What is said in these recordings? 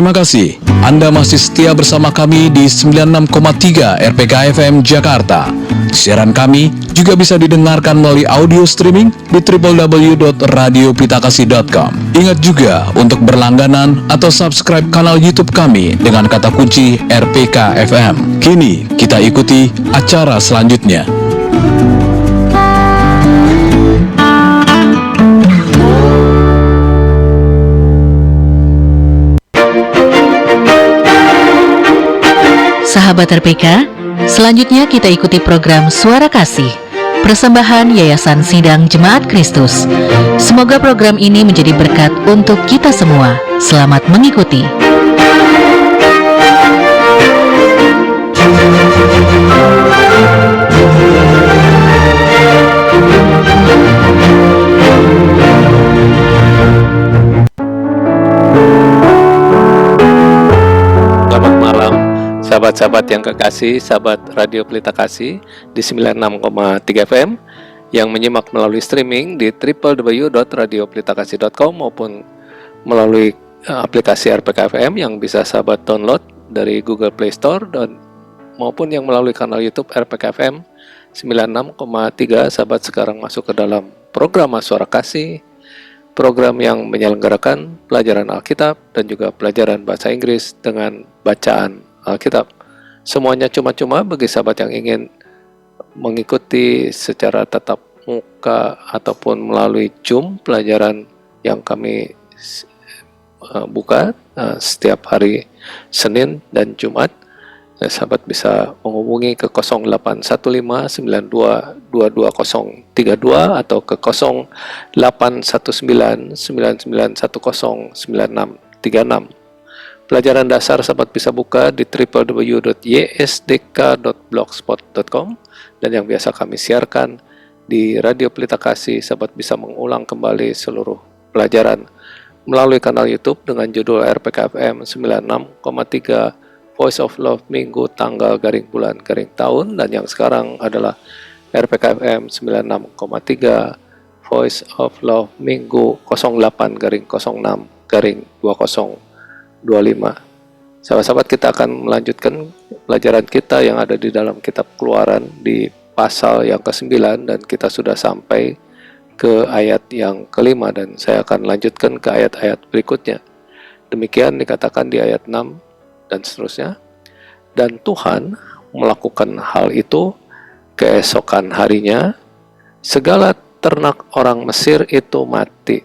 Terima kasih. Anda masih setia bersama kami di 96,3 RPK FM Jakarta. Siaran kami juga bisa didengarkan melalui audio streaming di www.radiopitakasih.com. Ingat juga untuk berlangganan atau subscribe kanal YouTube kami dengan kata kunci RPK FM. Kini kita ikuti acara selanjutnya. Sahabat RPK, selanjutnya kita ikuti program Suara Kasih, persembahan Yayasan Sidang Jemaat Kristus. Semoga program ini menjadi berkat untuk kita semua. Selamat mengikuti. Sahabat-sahabat yang kekasih, sahabat Radio Pelita Kasih di 96,3 FM yang menyimak melalui streaming di www.radiopelitakasih.com maupun melalui aplikasi RPK FM yang bisa sahabat download dari Google Play Store dan maupun yang melalui kanal YouTube RPK FM 96,3. Sahabat sekarang masuk ke dalam program Suara Kasih, program yang menyelenggarakan pelajaran Alkitab dan juga pelajaran bahasa Inggris dengan bacaan Alkitab. Semuanya cuma-cuma bagi sahabat yang ingin mengikuti secara tatap muka ataupun melalui Zoom pelajaran yang kami buka setiap hari Senin dan Jumat. Sahabat bisa menghubungi ke 0815922232 atau ke 081999109636. Pelajaran dasar sahabat bisa buka di www.ysdk.blogspot.com dan yang biasa kami siarkan di Radio Pelita Kasih. Sahabat bisa mengulang kembali seluruh pelajaran melalui kanal YouTube dengan judul RPK FM 96,3 Voice of Love Minggu tanggal garing bulan garing tahun, dan yang sekarang adalah RPK FM 96,3 Voice of Love Minggu 08 garing 06 garing 2025. Sahabat-sahabat, kita akan melanjutkan pelajaran kita yang ada di dalam kitab Keluaran di pasal yang ke-9 dan kita sudah sampai ke ayat yang ke-5 dan saya akan lanjutkan ke ayat-ayat berikutnya. Demikian dikatakan di ayat 6 dan seterusnya. Dan Tuhan melakukan hal itu keesokan harinya, segala ternak orang Mesir itu mati.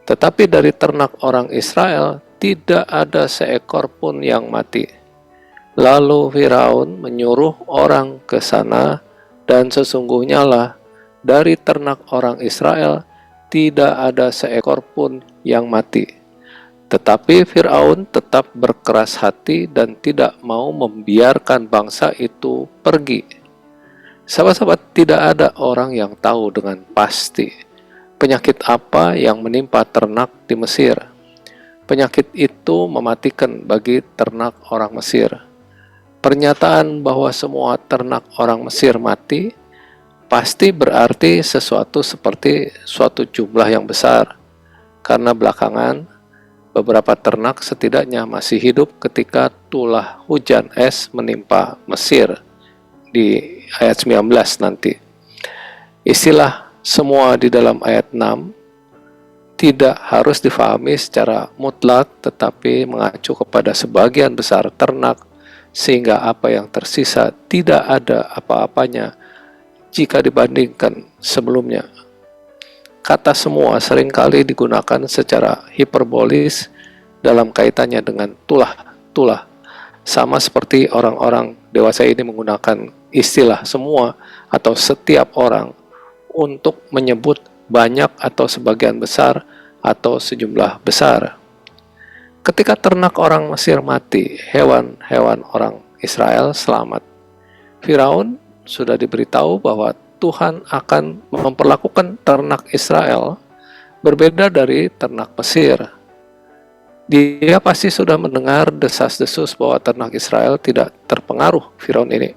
Tetapi dari ternak orang Israel tidak ada seekor pun yang mati. Lalu Firaun menyuruh orang ke sana, dan sesungguhnya lah dari ternak orang Israel tidak ada seekor pun yang mati. Tetapi Firaun tetap berkeras hati dan tidak mau membiarkan bangsa itu pergi. Sahabat-sahabat, tidak ada orang yang tahu dengan pasti penyakit apa yang menimpa ternak di Mesir. Penyakit itu mematikan bagi ternak orang Mesir. Pernyataan bahwa semua ternak orang Mesir mati pasti berarti sesuatu seperti suatu jumlah yang besar, karena belakangan beberapa ternak setidaknya masih hidup ketika tulah hujan es menimpa Mesir di ayat 19 nanti. Istilah semua di dalam ayat 6 tidak harus difahami secara mutlak, tetapi mengacu kepada sebagian besar ternak, sehingga apa yang tersisa tidak ada apa-apanya jika dibandingkan sebelumnya. Kata semua seringkali digunakan secara hiperbolis dalam kaitannya dengan tulah-tulah. Sama seperti orang-orang dewasa ini menggunakan istilah semua atau setiap orang untuk menyebut banyak atau sebagian besar atau sejumlah besar. Ketika ternak orang Mesir mati, hewan-hewan orang Israel selamat. Firaun sudah diberitahu bahwa Tuhan akan memperlakukan ternak Israel berbeda dari ternak Mesir. Dia pasti sudah mendengar desas-desus bahwa ternak Israel tidak terpengaruh Firaun ini.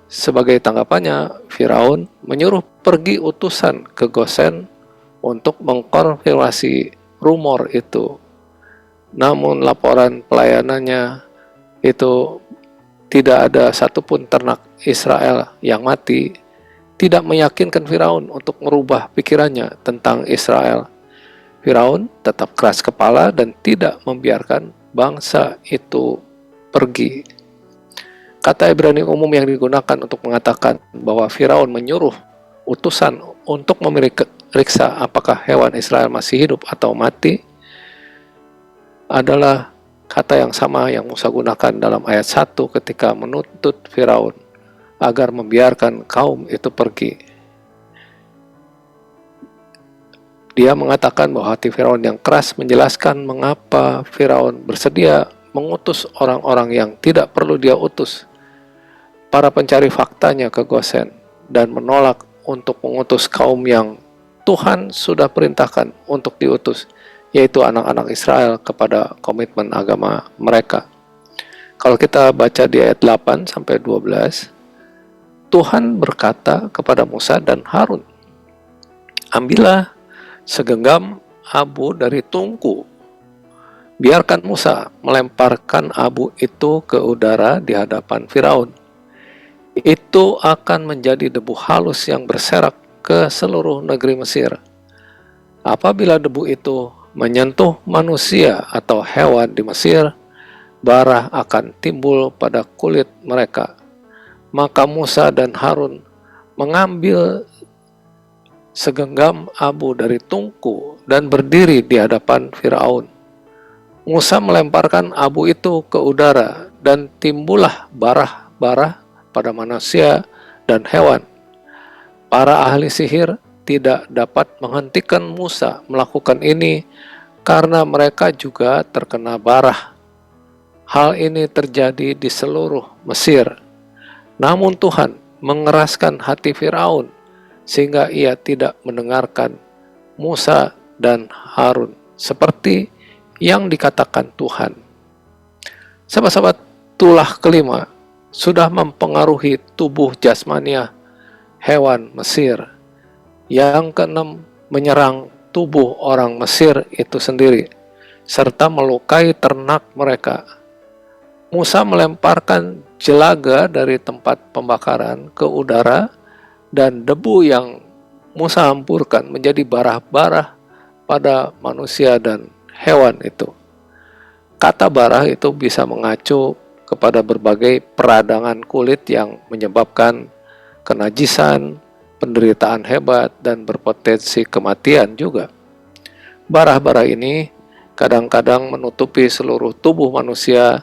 Sebagai tanggapannya, Firaun menyuruh pergi utusan ke Gosen untuk mengkonfirmasi rumor itu. namun laporan pelayanannya itu tidak ada satupun ternak Israel yang mati, tidak meyakinkan Firaun untuk merubah pikirannya tentang Israel. Firaun tetap keras kepala dan tidak membiarkan bangsa itu pergi. Kata Ibrani umum yang digunakan untuk mengatakan bahwa Firaun menyuruh utusan untuk memeriksa apakah hewan Israel masih hidup atau mati adalah kata yang sama yang Musa gunakan dalam ayat 1 ketika menuntut Firaun agar membiarkan kaum itu pergi. Dia mengatakan bahwa hati Firaun yang keras menjelaskan mengapa Firaun bersedia mengutus orang-orang yang tidak perlu dia utus, para pencari faktanya ke Gosen, dan menolak untuk mengutus kaum yang Tuhan sudah perintahkan untuk diutus, yaitu anak-anak Israel kepada komitmen agama mereka. Kalau kita baca di ayat 8-12, Tuhan berkata kepada Musa dan Harun, "Ambillah segenggam abu dari tungku. Biarkan Musa melemparkan abu itu ke udara di hadapan Firaun. Itu akan menjadi debu halus yang berserak ke seluruh negeri Mesir. Apabila debu itu menyentuh manusia atau hewan di Mesir, bara akan timbul pada kulit mereka." Maka Musa dan Harun mengambil segenggam abu dari tungku dan berdiri di hadapan Firaun. Musa melemparkan abu itu ke udara dan timbullah bara pada manusia dan hewan. Para ahli sihir tidak dapat menghentikan Musa melakukan ini karena mereka juga terkena bara. Hal ini terjadi di seluruh Mesir. Namun Tuhan mengeraskan hati Firaun sehingga ia tidak mendengarkan Musa dan Harun seperti yang dikatakan Tuhan. Sahabat-sahabat, tulah kelima sudah mempengaruhi tubuh jasmania hewan Mesir. Yang keenam menyerang tubuh orang Mesir itu sendiri serta melukai ternak mereka. Musa melemparkan jelaga dari tempat pembakaran ke udara dan debu yang Musa hampurkan menjadi bara-bara pada manusia dan hewan itu. Kata bara itu bisa mengacu kepada berbagai peradangan kulit yang menyebabkan kenajisan, penderitaan hebat, dan berpotensi kematian juga. Bara-bara ini kadang-kadang menutupi seluruh tubuh manusia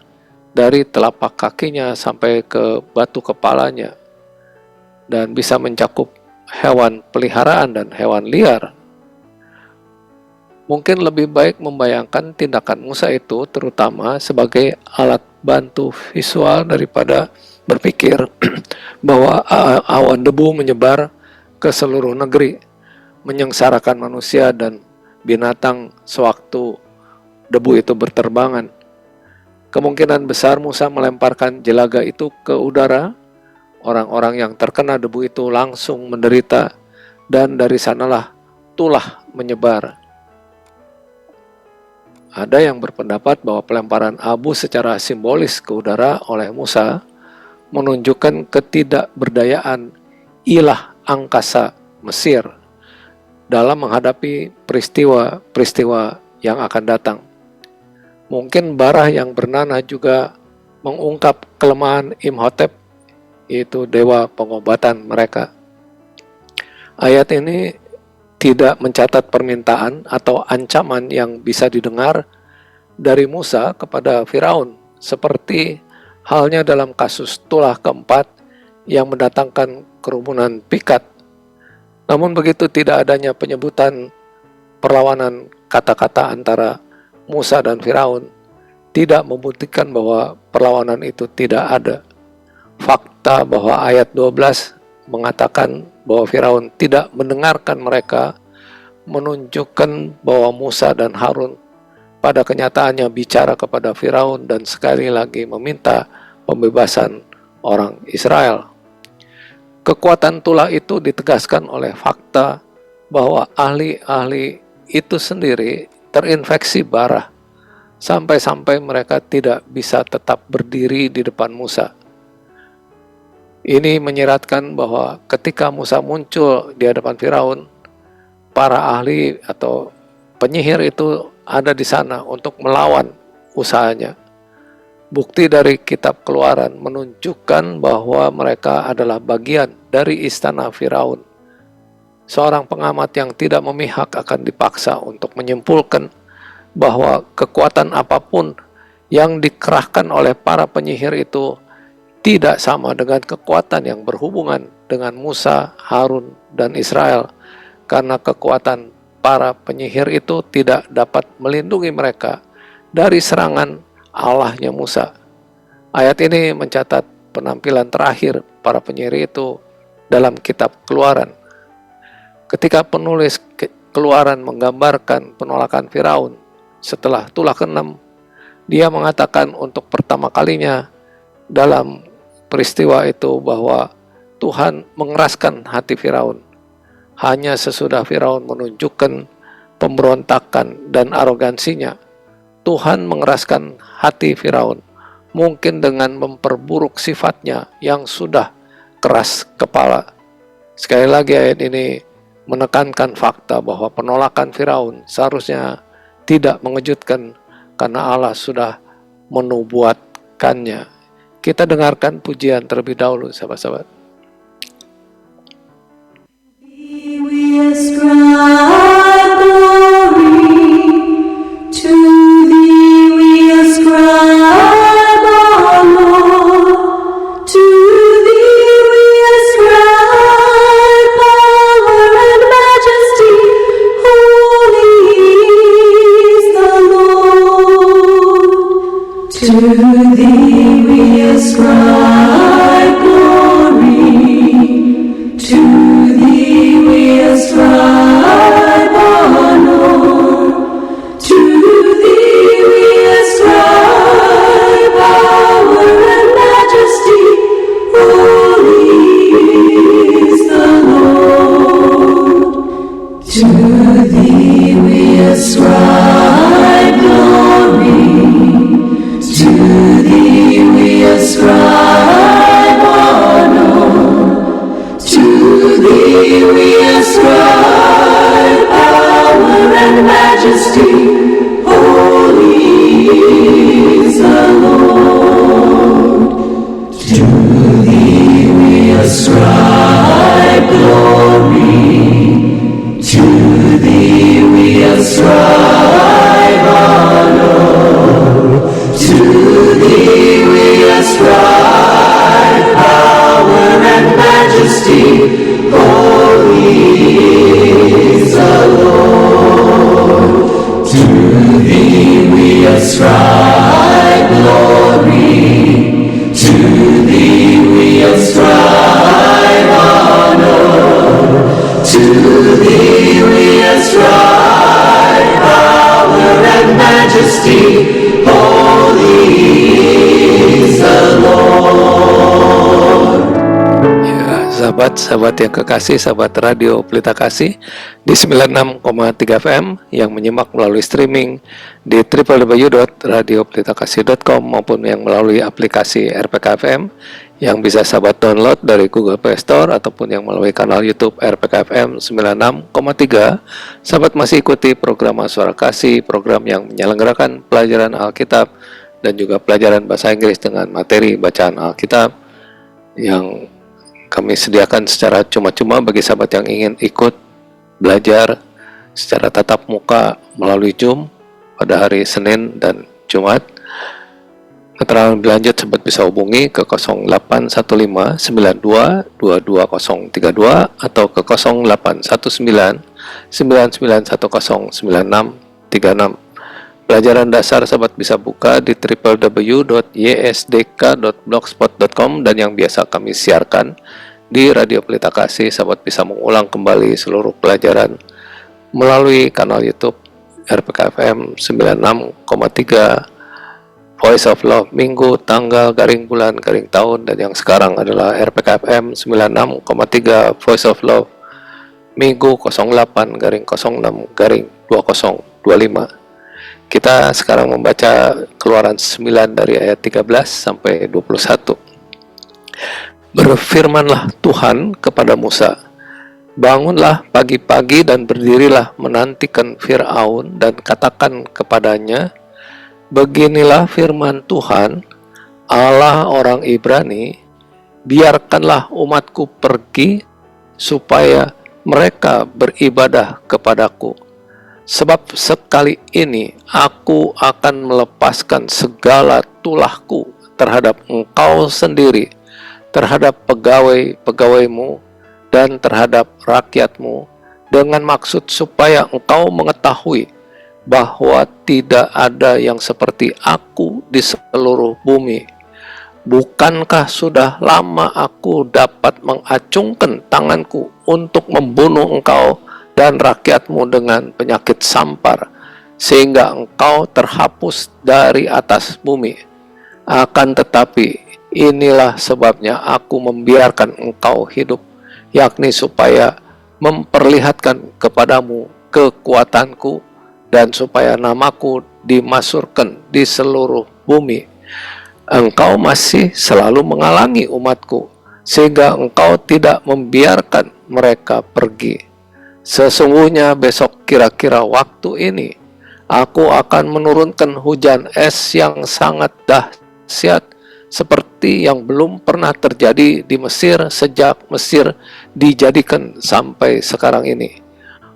dari telapak kakinya sampai ke batu kepalanya dan bisa mencakup hewan peliharaan dan hewan liar. Mungkin lebih baik membayangkan tindakan Musa itu terutama sebagai alat bantu visual daripada berpikir bahwa awan debu menyebar ke seluruh negeri, menyengsarakan manusia dan binatang sewaktu debu itu berterbangan. Kemungkinan besar Musa melemparkan jelaga itu ke udara, orang-orang yang terkena debu itu langsung menderita, dan dari sanalah tulah menyebar. Ada yang berpendapat bahwa pelemparan abu secara simbolis ke udara oleh Musa menunjukkan ketidakberdayaan ilah angkasa Mesir dalam menghadapi peristiwa-peristiwa yang akan datang. Mungkin bara yang bernanah juga mengungkap kelemahan Imhotep, yaitu dewa pengobatan mereka. Ayat ini tidak mencatat permintaan atau ancaman yang bisa didengar dari Musa kepada Firaun, seperti halnya dalam kasus tulah keempat yang mendatangkan kerumunan pikat. Namun begitu tidak adanya penyebutan perlawanan kata-kata antara Musa dan Firaun, tidak membuktikan bahwa perlawanan itu tidak ada. Fakta bahwa ayat 12 mengatakan bahwa Firaun tidak mendengarkan mereka menunjukkan bahwa Musa dan Harun pada kenyataannya bicara kepada Firaun dan sekali lagi meminta pembebasan orang Israel. Kekuatan tulah itu ditegaskan oleh fakta bahwa ahli-ahli itu sendiri terinfeksi bara sampai-sampai mereka tidak bisa tetap berdiri di depan Musa. Ini menyiratkan bahwa ketika Musa muncul di hadapan Firaun, para ahli atau penyihir itu ada di sana untuk melawan usahanya. Bukti dari kitab Keluaran menunjukkan bahwa mereka adalah bagian dari istana Firaun. Seorang pengamat yang tidak memihak akan dipaksa untuk menyimpulkan bahwa kekuatan apapun yang dikerahkan oleh para penyihir itu tidak sama dengan kekuatan yang berhubungan dengan Musa, Harun, dan Israel, karena kekuatan para penyihir itu tidak dapat melindungi mereka dari serangan Allahnya Musa. Ayat ini mencatat penampilan terakhir para penyihir itu dalam kitab Keluaran. Ketika penulis Keluaran menggambarkan penolakan Firaun setelah tulah ke-6, dia mengatakan untuk pertama kalinya dalam peristiwa itu bahwa Tuhan mengeraskan hati Firaun. Hanya sesudah Firaun menunjukkan pemberontakan dan arogansinya, Tuhan mengeraskan hati Firaun, mungkin dengan memperburuk sifatnya yang sudah keras kepala. Sekali lagi ayat ini menekankan fakta bahwa penolakan Firaun seharusnya tidak mengejutkan karena Allah sudah menubuatkannya. Kita dengarkan pujian terlebih dahulu, sahabat-sahabat. We ascribe glory to thee, we ascribe honor to thee, we ascribe power and majesty. Holy is the Lord. To thee we ascribe glory. To thee we ascribe honor. To thee we ascribe power and majesty. Holy is the Lord. To thee we ascribe glory. To thee we ascribe honor. To thee we ascribe power and majesty. Holy is the Lord. To thee we ascribe glory. To thee we ascribe honor. To thee we ascribe power and majesty. Holy is the Lord. To thee we ascribe glory. To thee we ascribe honor. To thee we ascribe power and majesty. Holy is the Lord. Ya, sahabat-sahabat yang kekasih, sahabat Radio Pelita Kasih di 96,3 FM yang menyimak melalui streaming di www.radiopelitakasih.com maupun yang melalui aplikasi RPK FM yang bisa sahabat download dari Google Play Store ataupun yang melalui kanal YouTube RPK FM 96,3. Sahabat masih ikuti program Suara Kasih, program yang menyelenggarakan pelajaran Alkitab dan juga pelajaran bahasa Inggris dengan materi bacaan Alkitab yang kami sediakan secara cuma-cuma bagi sahabat yang ingin ikut belajar secara tatap muka melalui Zoom pada hari Senin dan Jumat. Keterangan lebih lanjut sahabat bisa hubungi ke 0815922232 atau ke 081999109636. Pelajaran dasar sahabat bisa buka di www.ysdk.blogspot.com dan yang biasa kami siarkan di Radio Pelita Kasih. Sahabat bisa mengulang kembali seluruh pelajaran melalui kanal YouTube RPK FM 96,3 Voice of Love Minggu, tanggal, garing bulan, garing tahun, dan yang sekarang adalah RPK FM 96,3 Voice of Love Minggu 08 garing 06 garing 2025. Kita sekarang membaca Keluaran 9 dari ayat 13 sampai 21. Berfirmanlah Tuhan kepada Musa, bangunlah pagi-pagi dan berdirilah menantikan Fir'aun dan katakan kepadanya, beginilah firman Tuhan, Allah orang Ibrani, biarkanlah umatku pergi supaya mereka beribadah kepadaku. Sebab sekali ini aku akan melepaskan segala tulahku terhadap engkau sendiri, terhadap pegawai-pegawaimu, dan terhadap rakyatmu, dengan maksud supaya engkau mengetahui bahwa tidak ada yang seperti aku di seluruh bumi. Bukankah sudah lama aku dapat mengacungkan tanganku untuk membunuh engkau dan rakyatmu dengan penyakit sampar, sehingga engkau terhapus dari atas bumi? Akan tetapi inilah sebabnya aku membiarkan engkau hidup, yakni supaya memperlihatkan kepadamu kekuatanku dan supaya namaku dimasyhurkan di seluruh bumi. Engkau masih selalu menghalangi umatku, sehingga engkau tidak membiarkan mereka pergi. Sesungguhnya besok kira-kira waktu ini, aku akan menurunkan hujan es yang sangat dahsyat, seperti yang belum pernah terjadi di Mesir sejak Mesir dijadikan sampai sekarang ini.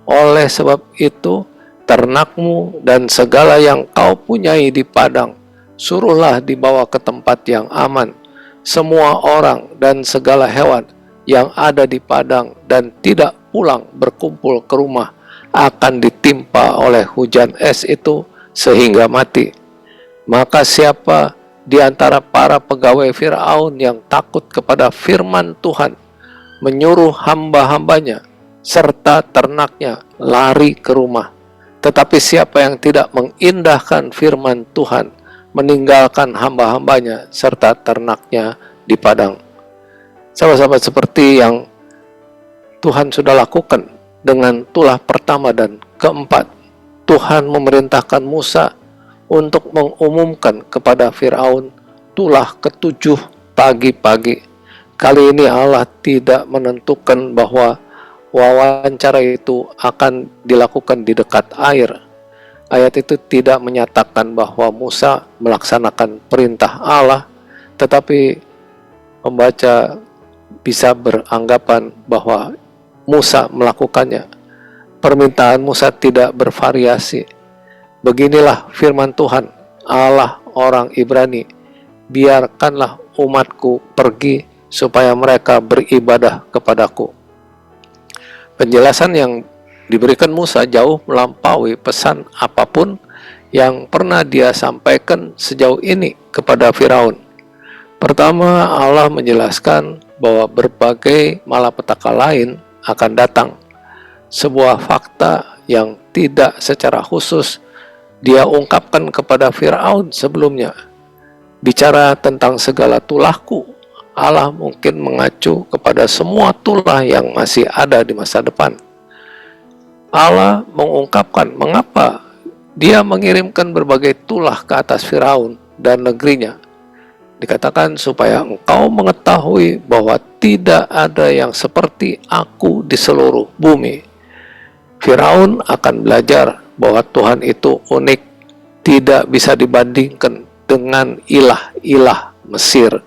Oleh sebab itu, ternakmu dan segala yang kau punyai di padang, suruhlah dibawa ke tempat yang aman. Semua orang dan segala hewan yang ada di padang dan tidak pulang berkumpul ke rumah akan ditimpa oleh hujan es itu sehingga mati. Maka siapa di antara para pegawai Fir'aun yang takut kepada firman Tuhan menyuruh hamba-hambanya serta ternaknya lari ke rumah, tetapi siapa yang tidak mengindahkan firman Tuhan meninggalkan hamba-hambanya serta ternaknya di padang. Sahabat-sahabat, seperti yang Tuhan sudah lakukan dengan tulah pertama dan keempat, Tuhan memerintahkan Musa untuk mengumumkan kepada Fir'aun tulah ketujuh pagi-pagi. Kali ini Allah tidak menentukan bahwa wawancara itu akan dilakukan di dekat air. Ayat itu tidak menyatakan bahwa Musa melaksanakan perintah Allah, tetapi pembaca bisa beranggapan bahwa Musa melakukannya. Permintaan Musa tidak bervariasi. Beginilah firman Tuhan, Allah orang Ibrani, biarkanlah umatku pergi supaya mereka beribadah kepadaku. Penjelasan yang diberikan Musa jauh melampaui pesan apapun yang pernah dia sampaikan sejauh ini kepada Firaun. Pertama, Allah menjelaskan bahwa berbagai malapetaka lain akan datang. Sebuah fakta yang tidak secara khusus dia ungkapkan kepada Firaun sebelumnya. Bicara tentang segala tulahku, Allah mungkin mengacu kepada semua tulah yang masih ada di masa depan. Allah mengungkapkan mengapa dia mengirimkan berbagai tulah ke atas Firaun dan negerinya. Dikatakan supaya engkau mengetahui bahwa tidak ada yang seperti aku di seluruh bumi. Firaun akan belajar bahwa Tuhan itu unik, tidak bisa dibandingkan dengan ilah-ilah Mesir.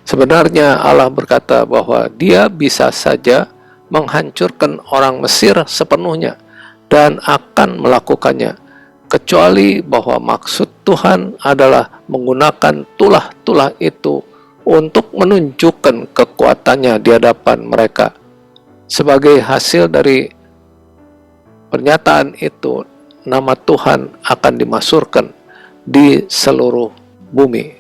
Sebenarnya Allah berkata bahwa dia bisa saja menghancurkan orang Mesir sepenuhnya dan akan melakukannya, kecuali bahwa maksud Tuhan adalah menggunakan tulah-tulah itu untuk menunjukkan kekuatannya di hadapan mereka. Sebagai hasil dari pernyataan itu, nama Tuhan akan dimasyhurkan di seluruh bumi.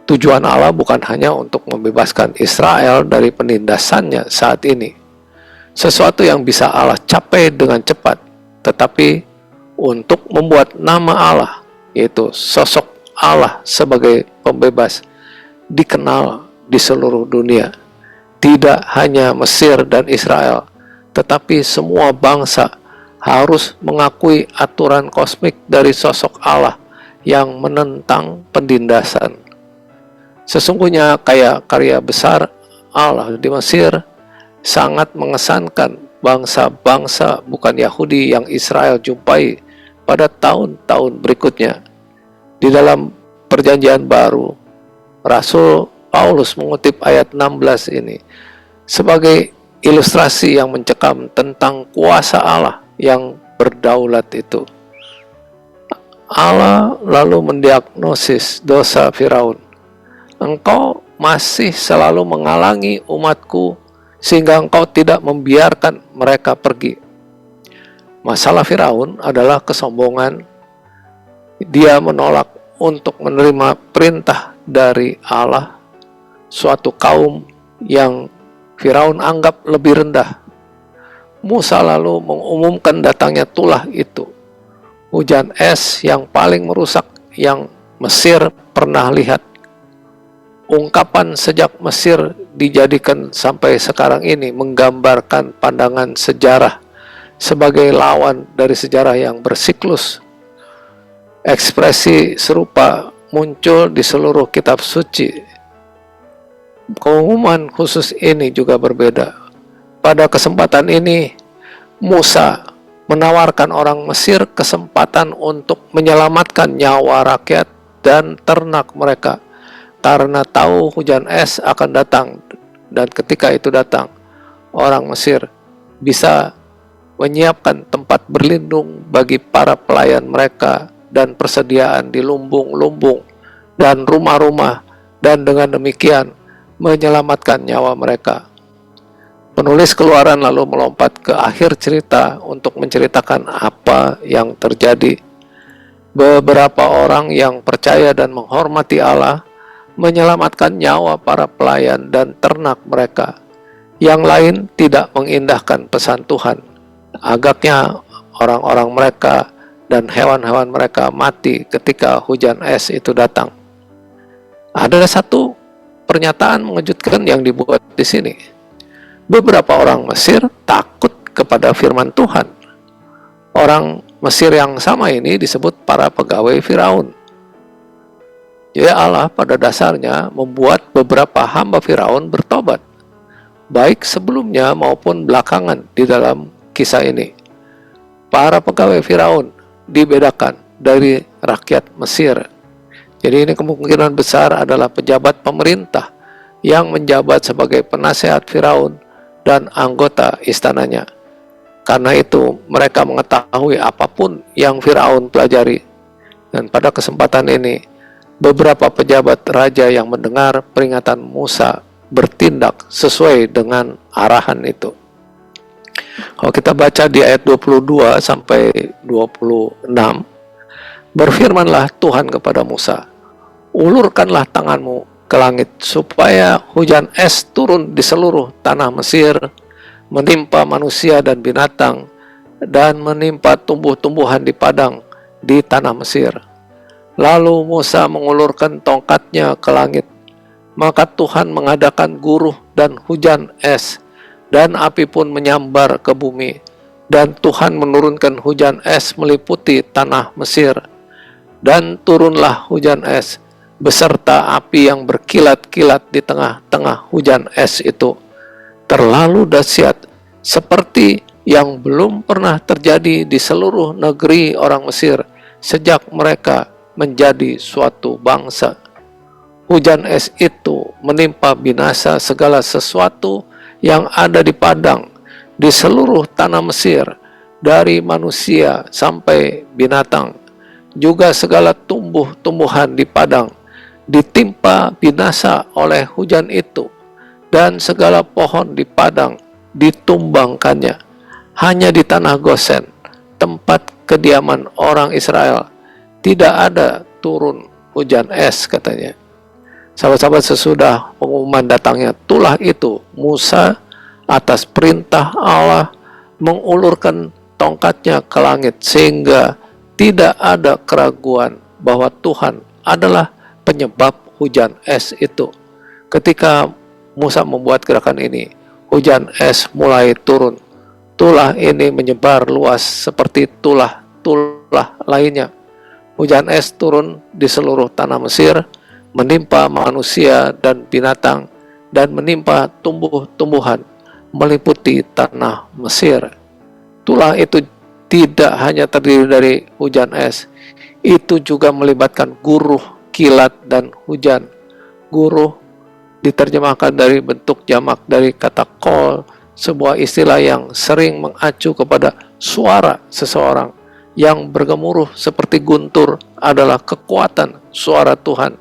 Tujuan Allah bukan hanya untuk membebaskan Israel dari penindasannya saat ini, sesuatu yang bisa Allah capai dengan cepat, tetapi untuk membuat nama Allah, yaitu sosok Allah sebagai pembebas, dikenal di seluruh dunia. Tidak hanya Mesir dan Israel, tetapi semua bangsa harus mengakui aturan kosmik dari sosok Allah yang menentang penindasan. Sesungguhnya karya besar Allah di Mesir sangat mengesankan bangsa-bangsa bukan Yahudi yang Israel jumpai pada tahun-tahun berikutnya. Di dalam Perjanjian Baru, Rasul Paulus mengutip ayat 16 ini sebagai ilustrasi yang mencekam tentang kuasa Allah yang berdaulat itu. Allah lalu mendiagnosis dosa Firaun. Engkau masih selalu menghalangi umatku sehingga engkau tidak membiarkan mereka pergi. Masalah Firaun adalah kesombongan. Dia menolak untuk menerima perintah dari Allah, suatu kaum yang Firaun anggap lebih rendah. Musa lalu mengumumkan datangnya tulah itu, hujan es yang paling merusak yang Mesir pernah lihat. Ungkapan sejak Mesir dijadikan sampai sekarang ini menggambarkan pandangan sejarah sebagai lawan dari sejarah yang bersiklus. Ekspresi serupa muncul di seluruh kitab suci. Pengumuman khusus ini juga berbeda. Pada kesempatan ini, Musa menawarkan orang Mesir kesempatan untuk menyelamatkan nyawa rakyat dan ternak mereka, karena tahu hujan es akan datang, dan ketika itu datang, orang Mesir bisa menyiapkan tempat berlindung bagi para pelayan mereka dan persediaan di lumbung-lumbung dan rumah-rumah, dan dengan demikian menyelamatkan nyawa mereka. Penulis Keluaran lalu melompat ke akhir cerita untuk menceritakan apa yang terjadi. Beberapa orang yang percaya dan menghormati Allah menyelamatkan nyawa para pelayan dan ternak mereka. Yang lain tidak mengindahkan pesan Tuhan. Agaknya orang-orang mereka dan hewan-hewan mereka mati ketika hujan es itu datang. Ada satu pernyataan mengejutkan yang dibuat di sini. Beberapa orang Mesir takut kepada firman Tuhan. Orang Mesir yang sama ini disebut para pegawai Firaun. Ya, Allah pada dasarnya membuat beberapa hamba Firaun bertobat, baik sebelumnya maupun belakangan di dalam kisah ini. Para pegawai Firaun dibedakan dari rakyat Mesir. Jadi ini kemungkinan besar adalah pejabat pemerintah yang menjabat sebagai penasehat Firaun dan anggota istananya. Karena itu mereka mengetahui apapun yang Firaun pelajari. Dan pada kesempatan ini, beberapa pejabat raja yang mendengar peringatan Musa bertindak sesuai dengan arahan itu. Kalau kita baca di ayat 22 sampai 26, berfirmanlah Tuhan kepada Musa, ulurkanlah tanganmu ke langit supaya hujan es turun di seluruh tanah Mesir, menimpa manusia dan binatang, dan menimpa tumbuh-tumbuhan di padang di tanah Mesir. Lalu Musa mengulurkan tongkatnya ke langit, maka Tuhan mengadakan guruh dan hujan es, dan api pun menyambar ke bumi, dan Tuhan menurunkan hujan es meliputi tanah Mesir, dan turunlah hujan es beserta api yang berkilat-kilat di tengah-tengah hujan es itu, terlalu dahsyat seperti yang belum pernah terjadi di seluruh negeri orang Mesir sejak mereka menjadi suatu bangsa. Hujan es itu menimpa binasa segala sesuatu yang ada di padang di seluruh tanah Mesir, dari manusia sampai binatang, juga segala tumbuh-tumbuhan di padang ditimpa binasa oleh hujan itu, dan segala pohon di padang ditumbangkannya. Hanya di tanah Gosen, tempat kediaman orang Israel, tidak ada turun hujan es, katanya. Sahabat-sahabat, sesudah pengumuman datangnya tulah itu, Musa atas perintah Allah mengulurkan tongkatnya ke langit, sehingga tidak ada keraguan bahwa Tuhan adalah penyebab hujan es itu. Ketika Musa membuat gerakan ini, hujan es mulai turun tulah ini menyebar luas seperti tulah-tulah lainnya. Hujan es turun di seluruh tanah Mesir, menimpa manusia dan binatang, dan menimpa tumbuh-tumbuhan, meliputi tanah Mesir. Tulah itu tidak hanya terdiri dari hujan es, itu juga melibatkan guruh, kilat, dan hujan. Guruh diterjemahkan dari bentuk jamak dari kata kol, sebuah istilah yang sering mengacu kepada suara seseorang yang bergemuruh seperti guntur adalah kekuatan suara Tuhan.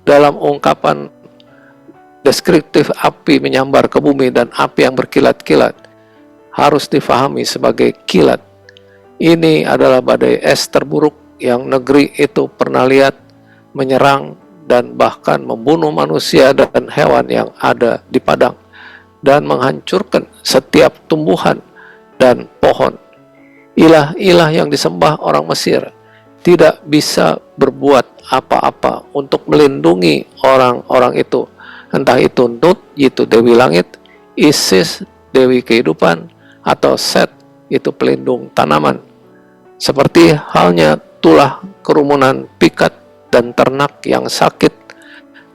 Dalam ungkapan deskriptif api menyambar ke bumi dan api yang berkilat-kilat harus difahami sebagai kilat. Ini adalah badai es terburuk yang negeri itu pernah lihat, menyerang dan bahkan membunuh manusia dan hewan yang ada di padang, dan menghancurkan setiap tumbuhan dan pohon. Ilah-ilah yang disembah orang Mesir tidak bisa berbuat apa-apa untuk melindungi orang-orang itu. Entah itu Nut, itu Dewi Langit, Isis, Dewi Kehidupan, atau Set, itu pelindung tanaman. Seperti halnya tulah kerumunan pikat dan ternak yang sakit,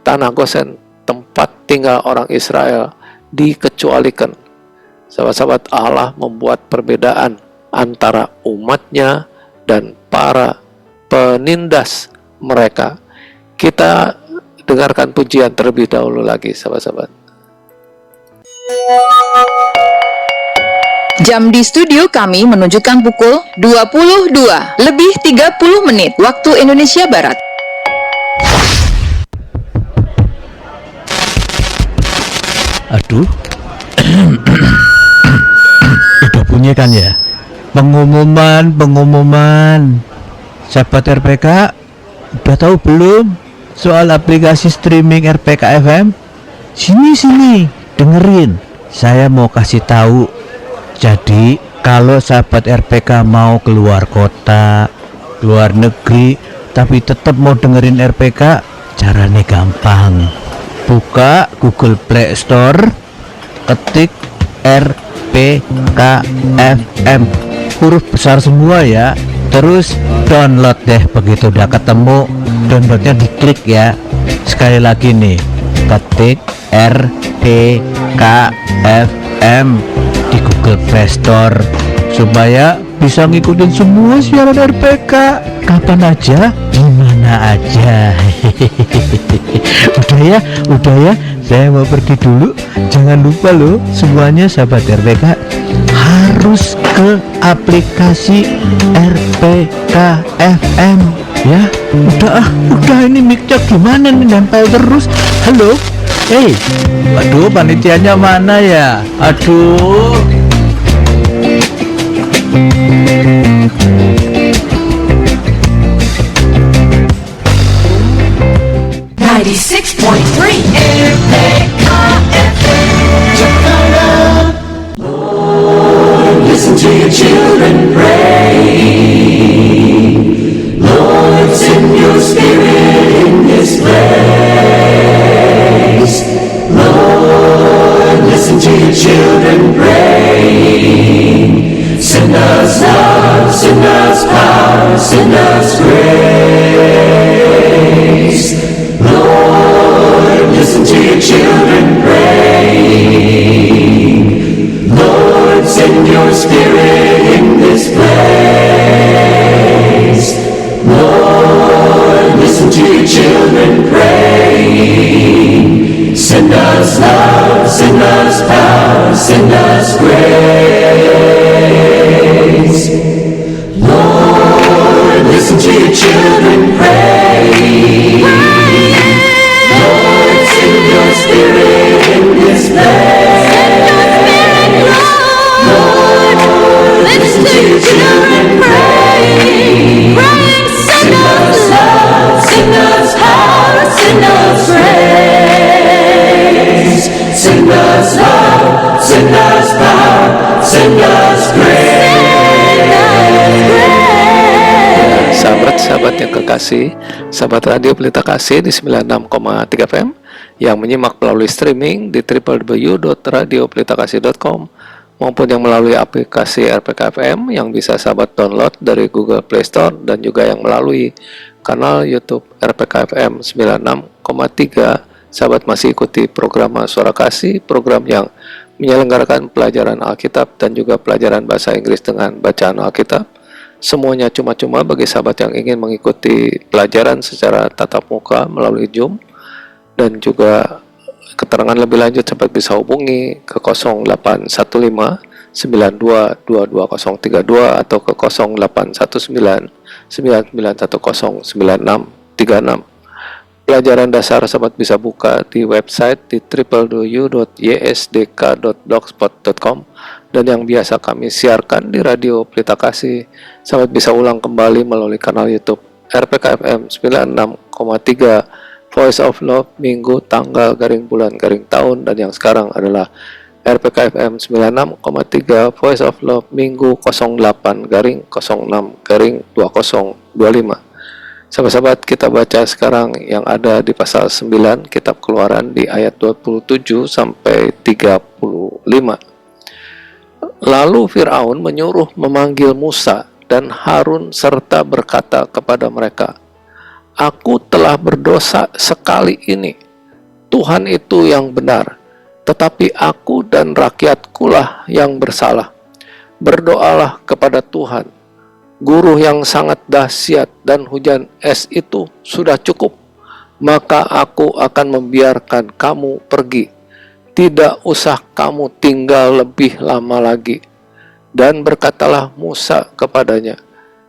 tanah Gosen, tempat tinggal orang Israel, dikecualikan. Sahabat-sahabat, Allah membuat perbedaan antara umatnya dan para penindas mereka. Kita dengarkan pujian terlebih dahulu lagi, sahabat-sahabat. Jam di studio kami menunjukkan pukul 22:30 waktu Indonesia Barat. Aduh, udah bunyi kan ya? Pengumuman. Sahabat RPK, udah tahu belum soal aplikasi streaming RPK FM? Sini, dengerin. Saya mau kasih tahu. Jadi, kalau sahabat RPK mau keluar kota, keluar negeri, tapi tetap mau dengerin RPK, caranya gampang. Buka Google Play Store, ketik RPK FM, huruf besar semua ya. Terus download deh. Begitu udah ketemu, downloadnya diklik ya. Sekali lagi nih, ketik RPK FM di Google Play Store supaya bisa ngikutin semua siaran RPK kapan aja, gimana aja. Udah ya, saya mau pergi dulu. Jangan lupa loh semuanya sahabat RPK harus ke aplikasi RPK FM ya. Udah ini mic-nya gimana nih, nempel terus. Halo, aduh, panitianya mana ya? Aduh. 96.3 RPK FM. Lord, listen to your children pray. Lord, send your spirit in this place. Lord, listen to your children pray. Send us love, send us power, send us grace. Lord, listen to your children pray. Lord, send your spirit in this place. Lord, listen to your children pray. Send us love, send us power, send us grace. Lord, listen to your children pray. Lord, send your spirit in this place. Lord, listen to your children pray. Send us love, send us power, send us grace. Send us love, send us power, send us grace. Sahabat-sahabat yang kekasih, sahabat Radio Pelita Kasih di 96,3 FM yang menyimak melalui streaming di www.radiopelitakasih.com maupun yang melalui aplikasi RPK FM yang bisa sahabat download dari Google Play Store, dan juga yang melalui kanal YouTube RPK FM 96,3. Sahabat masih ikuti program Suara Kasih, program yang menyelenggarakan pelajaran Alkitab dan juga pelajaran bahasa Inggris dengan bacaan Alkitab. Semuanya cuma-cuma bagi sahabat yang ingin mengikuti pelajaran secara tatap muka melalui Zoom, dan juga keterangan lebih lanjut sahabat bisa hubungi ke 0815 922232 atau ke 0819 99109636. Pelajaran dasar sahabat bisa buka di website di www.ysdk.blogspot.com, dan yang biasa kami siarkan di Radio Pelita Kasih sahabat bisa ulang kembali melalui kanal YouTube RPK FM 96,3 Voice of Love Minggu tanggal garing bulan garing tahun, dan yang sekarang adalah RPK FM 96,3 Voice of Love Minggu 08 garing 06 garing 2025. Sahabat-sahabat, kita baca sekarang yang ada di pasal 9 Kitab Keluaran di ayat 27 sampai 35. Lalu Fir'aun menyuruh memanggil Musa dan Harun serta berkata kepada mereka, "Aku telah berdosa sekali ini. Tuhan itu yang benar, tetapi aku dan rakyatkulah yang bersalah. Berdoalah kepada Tuhan. Guru yang sangat dahsyat dan hujan es itu sudah cukup, maka aku akan membiarkan kamu pergi. Tidak usah kamu tinggal lebih lama lagi." Dan berkatalah Musa kepadanya,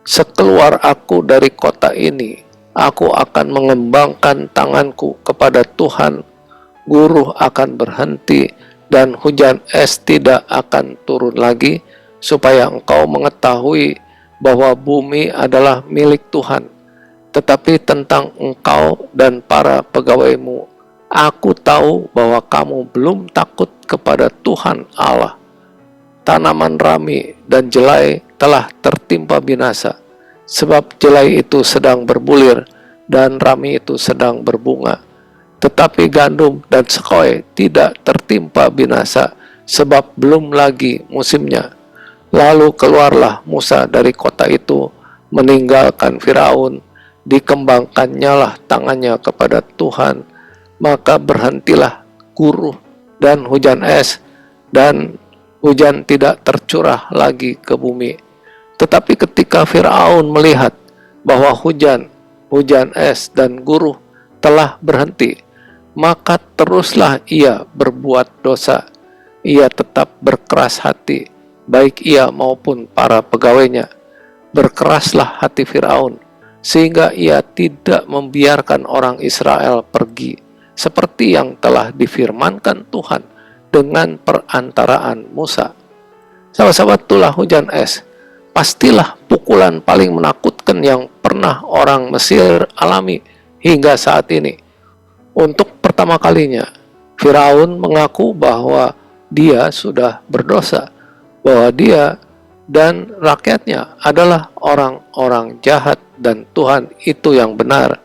"Sekeluar aku dari kota ini, aku akan mengembangkan tanganku kepada Tuhan. Guru akan berhenti dan hujan es tidak akan turun lagi, supaya engkau mengetahui bahwa bumi adalah milik Tuhan. Tetapi tentang engkau dan para pegawaimu, aku tahu bahwa kamu belum takut kepada Tuhan Allah. Tanaman rami dan jelai telah tertimpa binasa, sebab jelai itu sedang berbulir dan rami itu sedang berbunga. Tetapi gandum dan sekoi tidak tertimpa binasa, sebab belum lagi musimnya." Lalu keluarlah Musa dari kota itu, meninggalkan Firaun, dikembangkannyalah tangannya kepada Tuhan, maka berhentilah guru dan hujan es, dan hujan tidak tercurah lagi ke bumi. Tetapi ketika Firaun melihat bahwa hujan es dan guru telah berhenti, maka teruslah ia berbuat dosa. Ia tetap berkeras hati, baik ia maupun para pegawainya. Berkeraslah hati Firaun, sehingga ia tidak membiarkan orang Israel pergi, seperti yang telah difirmankan Tuhan dengan perantaraan Musa. Sahabat-sahabat, itulah hujan es. Pastilah pukulan paling menakutkan yang pernah orang Mesir alami hingga saat ini. Untuk pertama kalinya, Firaun mengaku bahwa dia sudah berdosa, bahwa dia dan rakyatnya adalah orang-orang jahat dan Tuhan itu yang benar.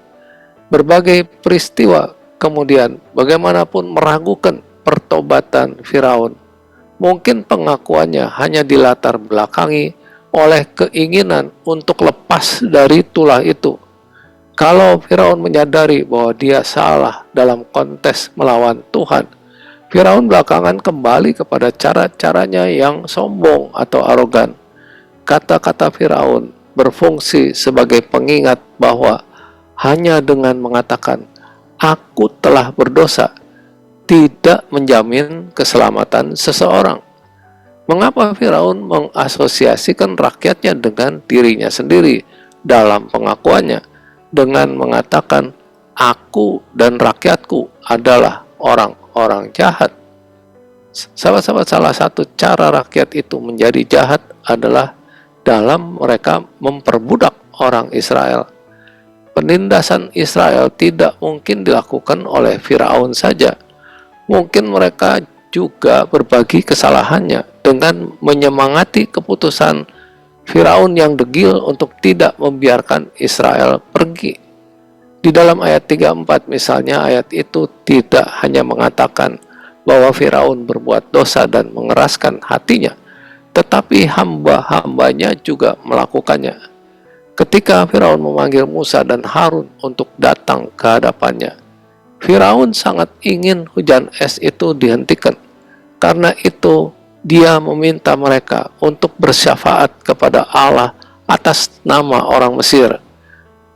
Berbagai peristiwa kemudian bagaimanapun meragukan pertobatan Firaun. Mungkin pengakuannya hanya dilatar belakangi oleh keinginan untuk lepas dari tulah itu. Kalau Firaun menyadari bahwa dia salah dalam kontes melawan Tuhan, Firaun belakangan kembali kepada cara-caranya yang sombong atau arogan. Kata-kata Firaun berfungsi sebagai pengingat bahwa hanya dengan mengatakan, "Aku telah berdosa," tidak menjamin keselamatan seseorang. Mengapa Firaun mengasosiasikan rakyatnya dengan dirinya sendiri dalam pengakuannya dengan mengatakan, "Aku dan rakyatku adalah orang jahat"? Sahabat-sahabat, salah satu cara rakyat itu menjadi jahat adalah dalam mereka memperbudak orang Israel. Penindasan Israel tidak mungkin dilakukan oleh Firaun saja. Mungkin mereka juga berbagi kesalahannya dengan menyemangati keputusan Firaun yang degil untuk tidak membiarkan Israel pergi. Di dalam ayat 34 misalnya, ayat itu tidak hanya mengatakan bahwa Firaun berbuat dosa dan mengeraskan hatinya, tetapi hamba-hambanya juga melakukannya. Ketika Firaun memanggil Musa dan Harun untuk datang ke hadapannya, Firaun sangat ingin hujan es itu dihentikan. Karena itu, dia meminta mereka untuk bersyafaat kepada Allah atas nama orang Mesir.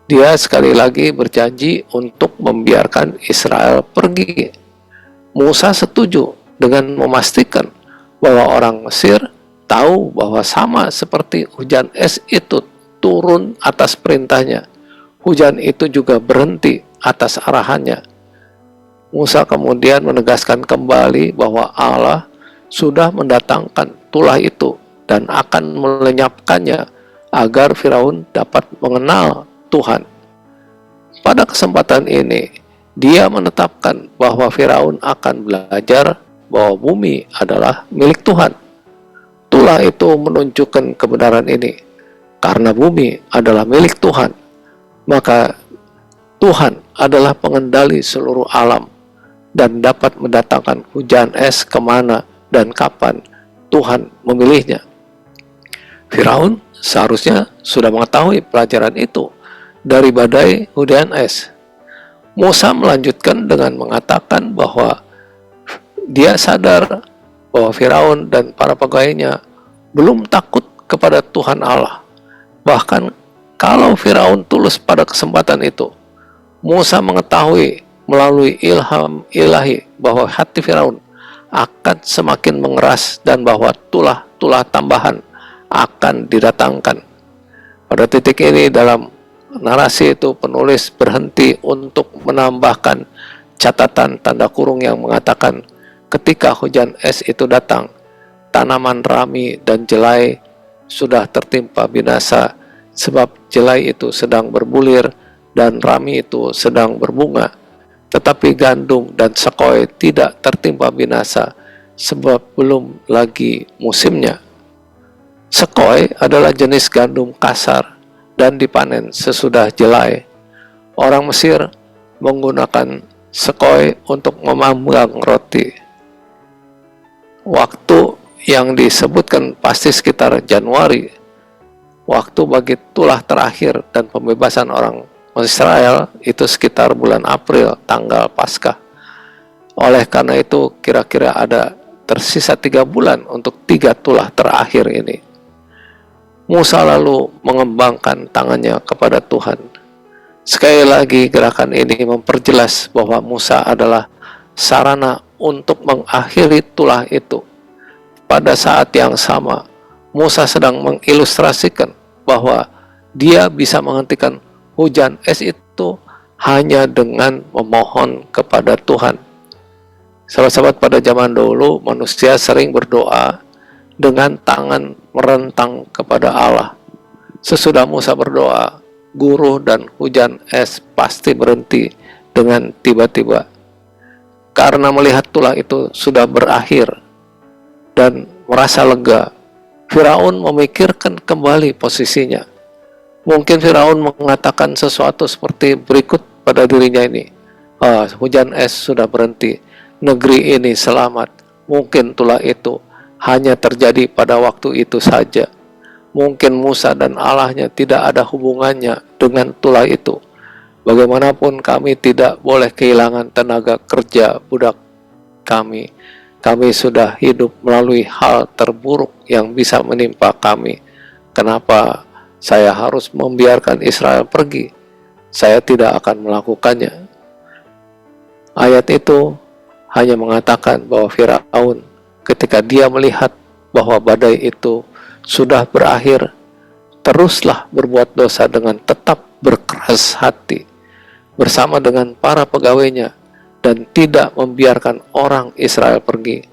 Dia sekali lagi berjanji untuk membiarkan Israel pergi. Musa setuju dengan memastikan bahwa orang Mesir tahu bahwa sama seperti hujan es itu turun atas perintahnya, hujan itu juga berhenti atas arahannya. Musa kemudian menegaskan kembali bahwa Allah sudah mendatangkan tulah itu dan akan melenyapkannya agar Firaun dapat mengenal Tuhan. Pada kesempatan ini, dia menetapkan bahwa Firaun akan belajar bahwa bumi adalah milik Tuhan. Tulah itu menunjukkan kebenaran ini. Karena bumi adalah milik Tuhan, maka Tuhan adalah pengendali seluruh alam dan dapat mendatangkan hujan es kemana dan kapan Tuhan memilihnya. Firaun seharusnya sudah mengetahui pelajaran itu dari badai hujan es. Musa melanjutkan dengan mengatakan bahwa dia sadar bahwa Firaun dan para pegawainya belum takut kepada Tuhan Allah. Bahkan kalau Firaun tulus pada kesempatan itu, Musa mengetahui melalui ilham ilahi bahwa hati Firaun akan semakin mengeras dan bahwa tulah-tulah tambahan akan didatangkan. Pada titik ini dalam narasi itu penulis berhenti untuk menambahkan catatan tanda kurung yang mengatakan ketika hujan es itu datang, tanaman rami dan jelai sudah tertimpa binasa sebab jelai itu sedang berbulir dan rami itu sedang berbunga. Tetapi gandum dan sekoi tidak tertimpa binasa sebab belum lagi musimnya. Sekoi adalah jenis gandum kasar dan dipanen sesudah jelai. Orang Mesir menggunakan sekoi untuk memanggang roti. Waktu yang disebutkan pasti sekitar Januari, waktu bagi tulah terakhir dan pembebasan orang Israel itu sekitar bulan April, tanggal Paskah. Oleh karena itu kira-kira ada tersisa 3 bulan untuk 3 tulah terakhir ini. Musa lalu mengembangkan tangannya kepada Tuhan. Sekali lagi gerakan ini memperjelas bahwa Musa adalah sarana untuk mengakhiri tulah itu. Pada saat yang sama, Musa sedang mengilustrasikan bahwa dia bisa menghentikan hujan es itu hanya dengan memohon kepada Tuhan. Sahabat-sahabat, pada zaman dulu manusia sering berdoa dengan tangan merentang kepada Allah. Sesudah Musa berdoa, guruh dan hujan es pasti berhenti dengan tiba-tiba. Karena melihat tulah itu sudah berakhir dan merasa lega, Firaun memikirkan kembali posisinya. Mungkin Firaun mengatakan sesuatu seperti berikut pada dirinya ini. Hujan es sudah berhenti, negeri ini selamat. Mungkin tulah itu hanya terjadi pada waktu itu saja. Mungkin Musa dan Allahnya tidak ada hubungannya dengan tulah itu. Bagaimanapun kami tidak boleh kehilangan tenaga kerja budak kami. Kami sudah hidup melalui hal terburuk yang bisa menimpa kami. Kenapa saya harus membiarkan Israel pergi? Saya tidak akan melakukannya. Ayat itu hanya mengatakan bahwa Firaun ketika dia melihat bahwa badai itu sudah berakhir, teruslah berbuat dosa dengan tetap berkeras hati bersama dengan para pegawainya dan tidak membiarkan orang Israel pergi.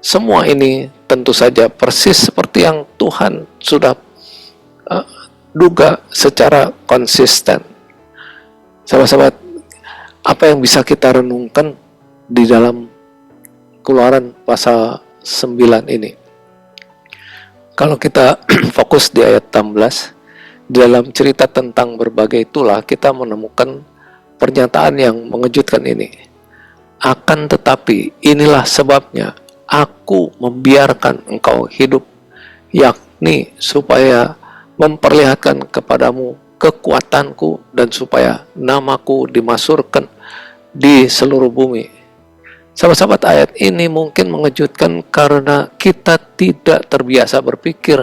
Semua ini tentu saja persis seperti yang Tuhan sudah duga secara konsisten. Sahabat-sahabat, apa yang bisa kita renungkan di dalam Keluaran pasal 9 ini? Kalau kita fokus di ayat 16, di dalam cerita tentang berbagai tulah, kita menemukan pernyataan yang mengejutkan ini. Akan tetapi inilah sebabnya aku membiarkan engkau hidup yakni supaya memperlihatkan kepadamu kekuatanku dan supaya namaku dimasyhurkan di seluruh bumi. Sahabat-sahabat, ayat ini mungkin mengejutkan karena kita tidak terbiasa berpikir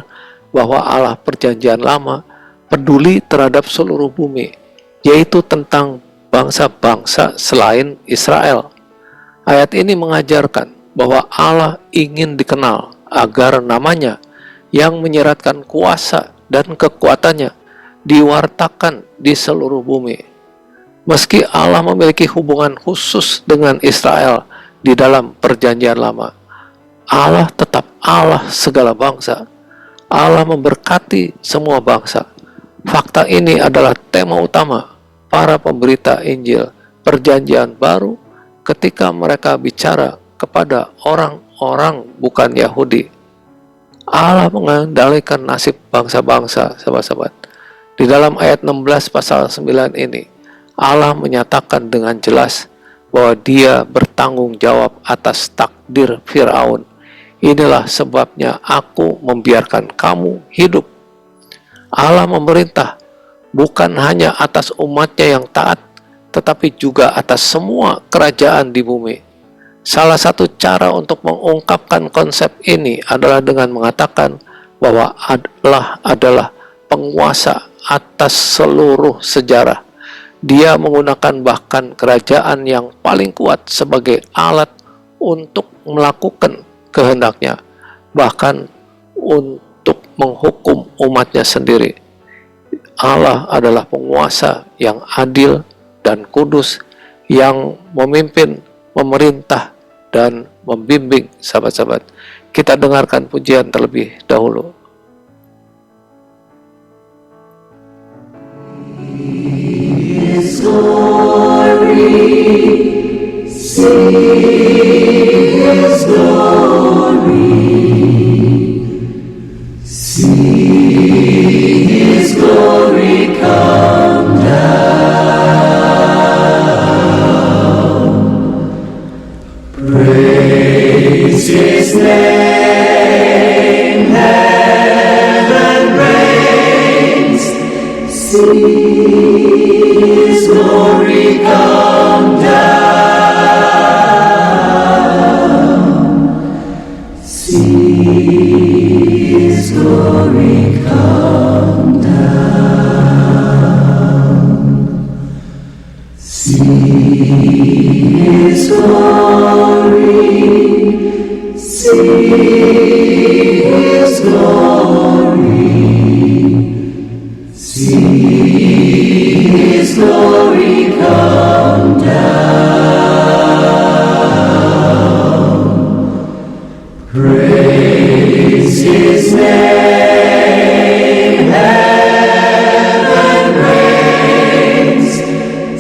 bahwa Allah Perjanjian Lama peduli terhadap seluruh bumi, yaitu tentang bangsa-bangsa selain Israel. Ayat ini mengajarkan bahwa Allah ingin dikenal agar namanya yang menyeratkan kuasa dan kekuatannya diwartakan di seluruh bumi. Meski Allah memiliki hubungan khusus dengan Israel di dalam Perjanjian Lama, Allah tetap Allah segala bangsa. Allah memberkati semua bangsa. Fakta ini adalah tema utama para pemberita Injil Perjanjian Baru ketika mereka bicara kepada orang-orang bukan Yahudi. Allah mengendalikan nasib bangsa-bangsa, sahabat-sahabat. Di dalam ayat 16 pasal 9 ini, Allah menyatakan dengan jelas bahwa Dia bertanggung jawab atas takdir Firaun. Inilah sebabnya aku membiarkan kamu hidup. Allah memerintah bukan hanya atas umatnya yang taat, tetapi juga atas semua kerajaan di bumi. Salah satu cara untuk mengungkapkan konsep ini adalah dengan mengatakan bahwa Allah adalah penguasa atas seluruh sejarah. Dia menggunakan bahkan kerajaan yang paling kuat sebagai alat untuk melakukan kehendaknya, bahkan untuk menghukum umatnya sendiri. Allah adalah penguasa yang adil dan kudus, yang memimpin, memerintah, dan membimbing. Sahabat-sahabat, kita dengarkan pujian terlebih dahulu. His glory, see His glory, see His glory come down. Praise His name, heaven reigns, see His glory come down. See His glory come down. See His glory. See His glory. See His glory come down. Praise His name, heaven reigns.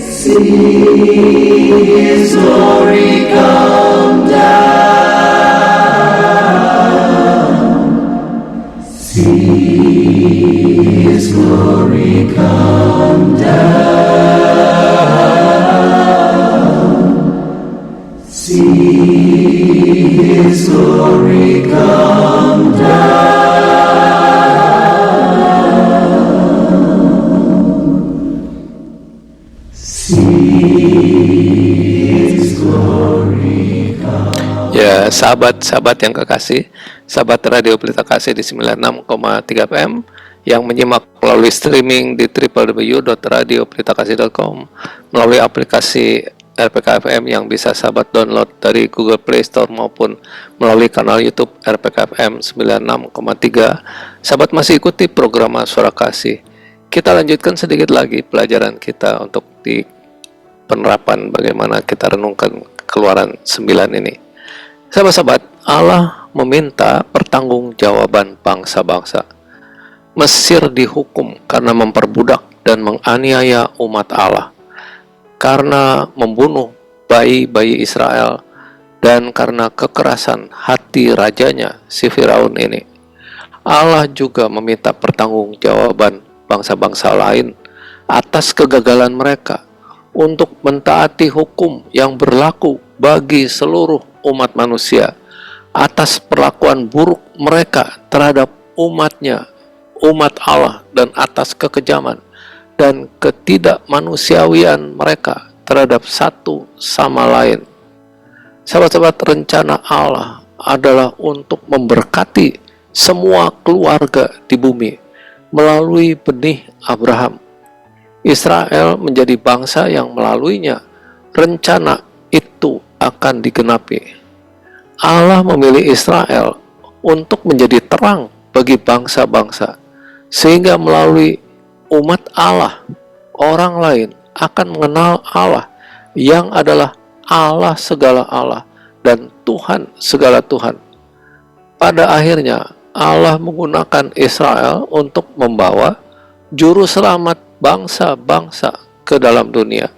See His glory come down. See His glory come down. See His glory come down. See His glory come. Ya, sahabat-sahabat yang kekasih, sahabat Radio Pelita Kasih di 96,3 FM yang menyimak melalui streaming di www.radiopelitakasih.com, melalui aplikasi RPK FM yang bisa sahabat download dari Google Play Store maupun melalui kanal YouTube RPK FM 96,3. Sahabat masih ikuti program Suara Kasih. Kita lanjutkan sedikit lagi pelajaran kita untuk di penerapan bagaimana kita renungkan Keluaran 9 ini. Sahabat-sahabat, Allah meminta pertanggungjawaban bangsa-bangsa. Mesir dihukum karena memperbudak dan menganiaya umat Allah, karena membunuh bayi-bayi Israel, dan karena kekerasan hati rajanya si Firaun ini. Allah juga meminta pertanggungjawaban bangsa-bangsa lain atas kegagalan mereka untuk mentaati hukum yang berlaku bagi seluruh umat manusia, atas perlakuan buruk mereka terhadap umatnya, umat Allah, dan atas kekejaman dan ketidakmanusiawian mereka terhadap satu sama lain. Sahabat-sahabat, rencana Allah adalah untuk memberkati semua keluarga di bumi melalui benih Abraham. Israel menjadi bangsa yang melaluinya rencana itu akan digenapi. Allah memilih Israel untuk menjadi terang bagi bangsa-bangsa, sehingga melalui umat Allah, orang lain akan mengenal Allah yang adalah Allah segala Allah dan Tuhan segala Tuhan. Pada akhirnya, Allah menggunakan Israel untuk membawa juru selamat bangsa-bangsa ke dalam dunia.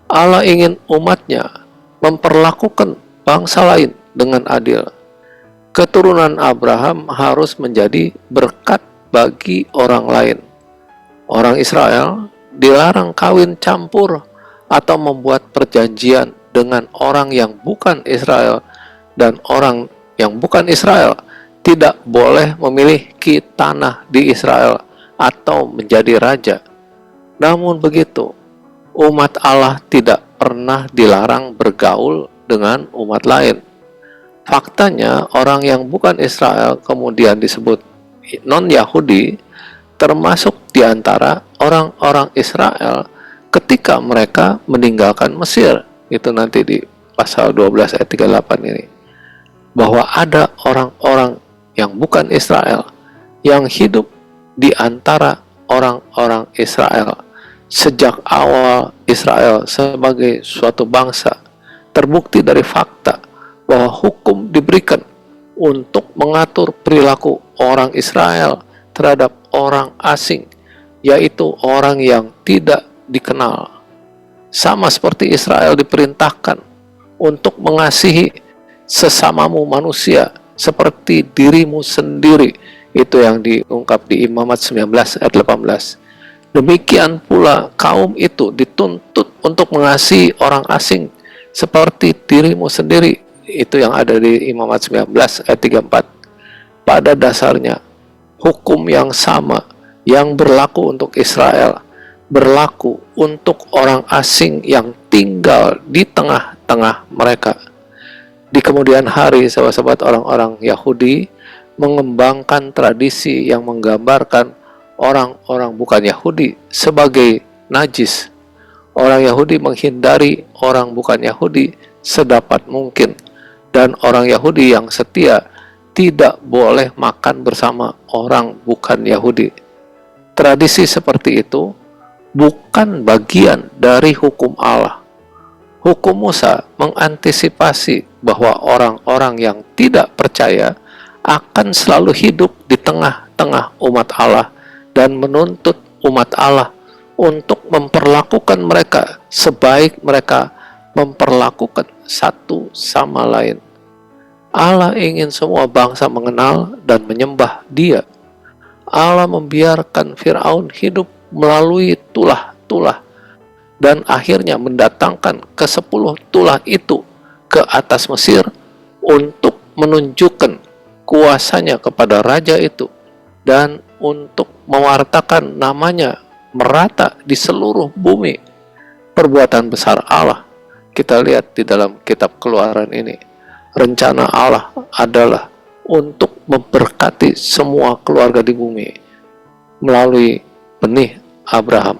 Allah ingin umatnya memperlakukan bangsa lain dengan adil. Keturunan Abraham harus menjadi berkat bagi orang lain. Orang Israel dilarang kawin campur atau membuat perjanjian dengan orang yang bukan Israel, dan orang yang bukan Israel tidak boleh memiliki tanah di Israel atau menjadi raja. Namun begitu, umat Allah tidak pernah dilarang bergaul dengan umat lain. Faktanya, orang yang bukan Israel kemudian disebut non-Yahudi, termasuk di antara orang-orang Israel ketika mereka meninggalkan Mesir. Itu nanti di pasal 12 ayat 38 ini. Bahwa ada orang-orang yang bukan Israel yang hidup di antara orang-orang Israel sejak awal Israel sebagai suatu bangsa. Terbukti dari fakta bahwa hukum diberikan untuk mengatur perilaku orang Israel terhadap orang asing, yaitu orang yang tidak dikenal. Sama seperti Israel diperintahkan untuk mengasihi sesamamu manusia seperti dirimu sendiri. Itu yang diungkap di Imamat 19 ayat 18. Demikian pula kaum itu dituntut untuk mengasihi orang asing seperti dirimu sendiri. Itu yang ada di Imamat 19 ayat 34. Pada dasarnya, hukum yang sama yang berlaku untuk Israel berlaku untuk orang asing yang tinggal di tengah-tengah mereka. Di kemudian hari, sahabat-sahabat, orang-orang Yahudi mengembangkan tradisi yang menggambarkan orang-orang bukan Yahudi sebagai najis. Orang Yahudi menghindari orang bukan Yahudi sedapat mungkin, dan orang Yahudi yang setia tidak boleh makan bersama orang bukan Yahudi. Tradisi seperti itu bukan bagian dari hukum Allah. Hukum Musa mengantisipasi bahwa orang-orang yang tidak percaya akan selalu hidup di tengah-tengah umat Allah dan menuntut umat Allah untuk memperlakukan mereka sebaik mereka memperlakukan satu sama lain. Allah ingin semua bangsa mengenal dan menyembah Dia. Allah membiarkan Firaun hidup melalui tulah-tulah dan akhirnya mendatangkan ke-10 tulah itu ke atas Mesir untuk menunjukkan kuasanya kepada raja itu dan untuk mewartakan namanya merata di seluruh bumi. Perbuatan besar Allah kita lihat di dalam kitab Keluaran ini. Rencana Allah adalah untuk memberkati semua keluarga di bumi melalui benih Abraham.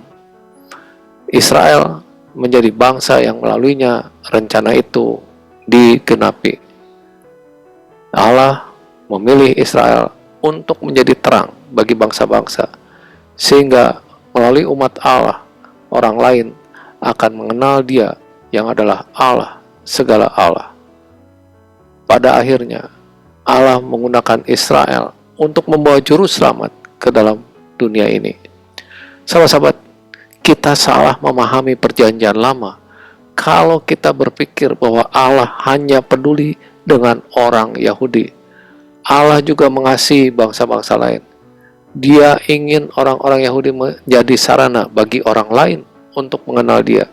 Israel menjadi bangsa yang melaluinya rencana itu digenapi. Allah memilih Israel untuk menjadi terang bagi bangsa-bangsa, sehingga melalui umat Allah, orang lain akan mengenal Dia yang adalah Allah segala Allah. Pada akhirnya, Allah menggunakan Israel untuk membawa juru selamat ke dalam dunia ini. Sahabat-sahabat, kita salah memahami perjanjian lama kalau kita berpikir bahwa Allah hanya peduli dengan orang Yahudi. Allah juga mengasihi bangsa-bangsa lain. Dia ingin orang-orang Yahudi menjadi sarana bagi orang lain untuk mengenal Dia.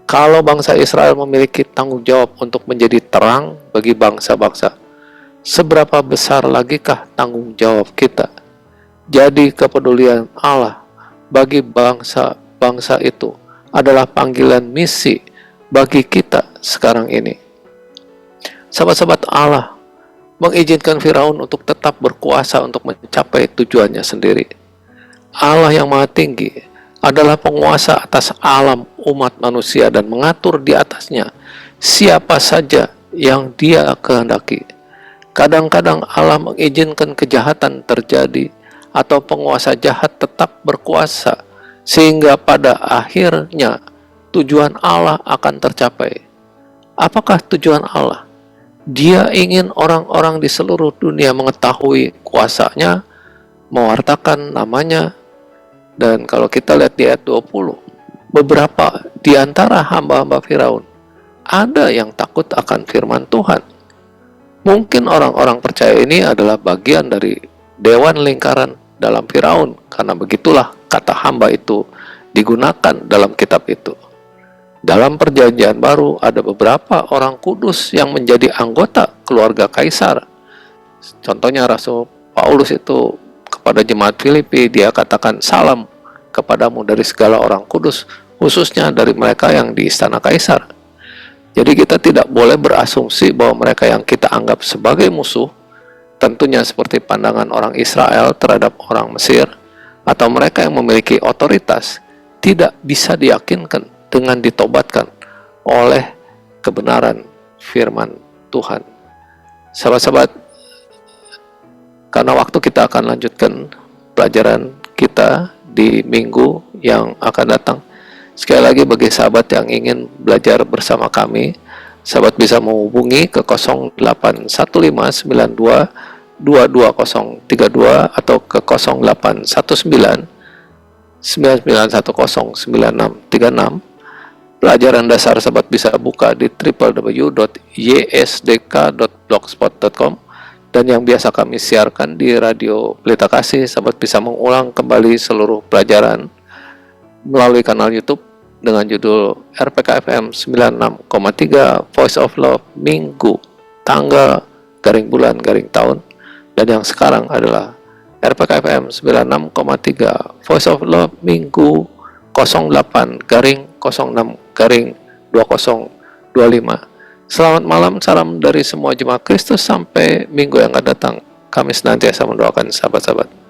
Kalau bangsa Israel memiliki tanggung jawab untuk menjadi terang bagi bangsa-bangsa, seberapa besar lagikah tanggung jawab kita? Jadi kepedulian Allah bagi bangsa-bangsa itu adalah panggilan misi bagi kita sekarang ini. Sahabat-sahabat Allah mengizinkan Firaun untuk tetap berkuasa untuk mencapai tujuannya sendiri. Allah yang Maha Tinggi adalah penguasa atas alam umat manusia dan mengatur di atasnya siapa saja yang Dia kehendaki. Kadang-kadang Allah mengizinkan kejahatan terjadi atau penguasa jahat tetap berkuasa sehingga pada akhirnya tujuan Allah akan tercapai. Apakah tujuan Allah? Dia ingin orang-orang di seluruh dunia mengetahui kuasanya, mewartakan namanya. Dan kalau kita lihat di ayat 20, beberapa di antara hamba-hamba Firaun ada yang takut akan firman Tuhan. Mungkin orang-orang percaya ini adalah bagian dari dewan lingkaran dalam Firaun, karena begitulah kata hamba itu digunakan dalam kitab itu. Dalam perjanjian baru ada beberapa orang kudus yang menjadi anggota keluarga kaisar. Contohnya Rasul Paulus itu kepada jemaat Filipi, dia katakan salam kepadamu dari segala orang kudus, khususnya dari mereka yang di istana kaisar. Jadi kita tidak boleh berasumsi bahwa mereka yang kita anggap sebagai musuh, tentunya seperti pandangan orang Israel terhadap orang Mesir, atau mereka yang memiliki otoritas, tidak bisa diyakinkan dengan ditobatkan oleh kebenaran firman Tuhan. Sahabat-sahabat, karena waktu kita akan lanjutkan pelajaran kita di minggu yang akan datang. Sekali lagi bagi sahabat yang ingin belajar bersama kami, sahabat bisa menghubungi ke 081592222032 atau ke 081999109636. Pelajaran dasar sahabat bisa buka di www.ysdk.blogspot.com. Dan yang biasa kami siarkan di Radio Pelita Kasih, sahabat bisa mengulang kembali seluruh pelajaran melalui kanal YouTube dengan judul RPK FM 96,3 Voice of Love Minggu tanggal garing bulan garing tahun. Dan yang sekarang adalah RPK FM 96,3 Voice of Love Minggu 08 garing 06 garing 2025. Selamat malam, salam dari semua jemaat Kristus, sampai minggu yang akan datang. Kami senantiasa mendoakan sahabat-sahabat.